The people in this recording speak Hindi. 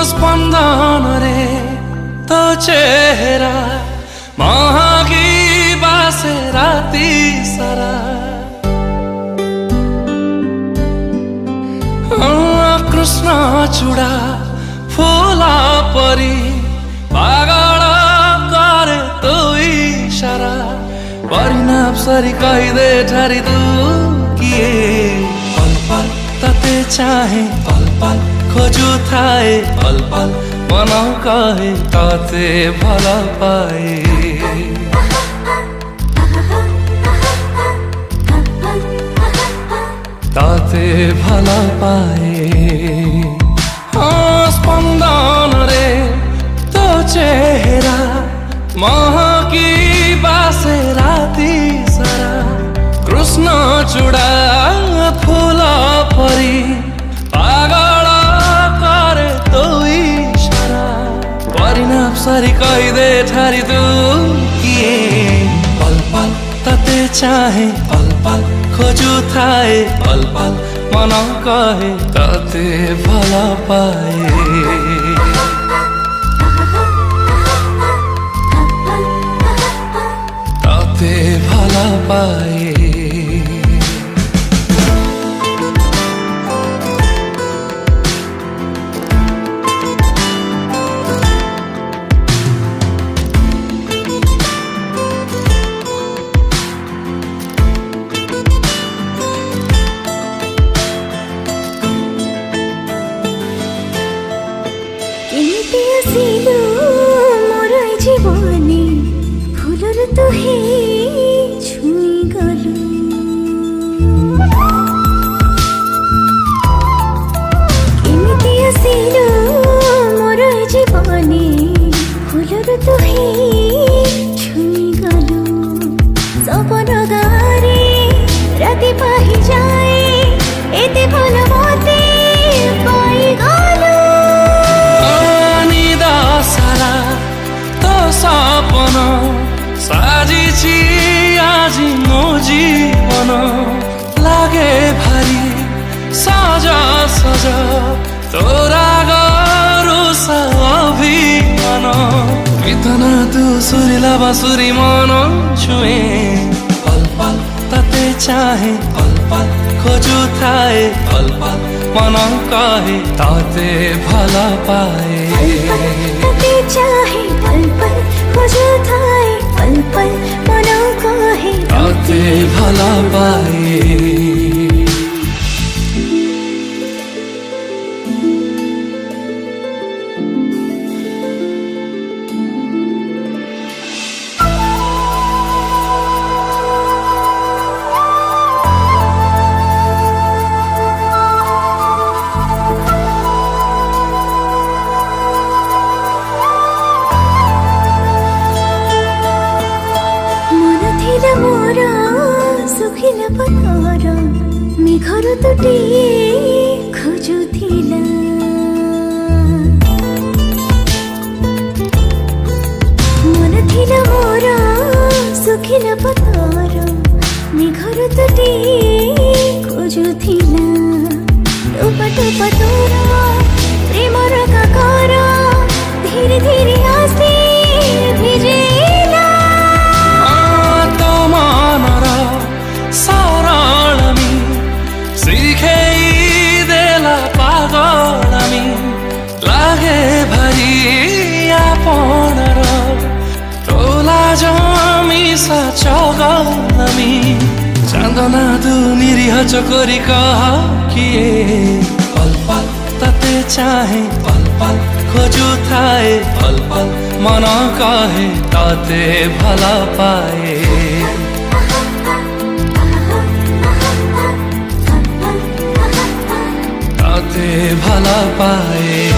स्पंदन रे तो चेहरा महागी बासे राती सारा कृष्ण चूड़ा फूला परी पागल करे तो इशारा परिणाम सरी कहिदे ठारी तू किए पल पल तते चाहे पल पल खोजू थाए पल पल मनाऊ कहे ताते भला पाए ताते भला पाए स्पंदन रे तो चेहरा महकी बासे राती सारा कृष्ण चूड़ा फूला परी पागल करे तो इशारा परिणाम सरी कहिदे ठारी तू किए पल पल तते चाहे पल पल खोजू थाए पल पल मनाऊ कहे ताते भला पाए ताते भला पाए मोर जीवनी फूलर तुहे छुई गलु केमिति आसिलु मोर जीवनी फूलर तुहे छुई गलु सपन गारे राति पाहि जाए एते भल मते पाई गलु सपन साजिछि आज मो जीवन लागे भारी सजा सजा तोरा गरु अभिमान इतना तू सुरीला बाँसुरी मन छुए पल पल तते चाहे पल पल खोजू थाए पल पल मन कहे ताते भला पाए तते चाहे पल पल खोजू थाए पल पल मन कहे ताते भला पाए मोर सुखिला पथर मेघर तुटे खोजुथिला मन थिला मोर सुखिला पथर मेघर तुटे खोजुथिला टोप टोप तोर प्रेमर काकर धीरे धीरे आसे भिजेला सरलमी शिखे देला पागलमी लागे भरी आपनर तोला जमी सचगलमी चांदना तू निरीह चकोरी कह किए पल पल तते चाहे पल पल खोजू थाए पल पल मन कहे ताते भला पाए ताते भला पाए।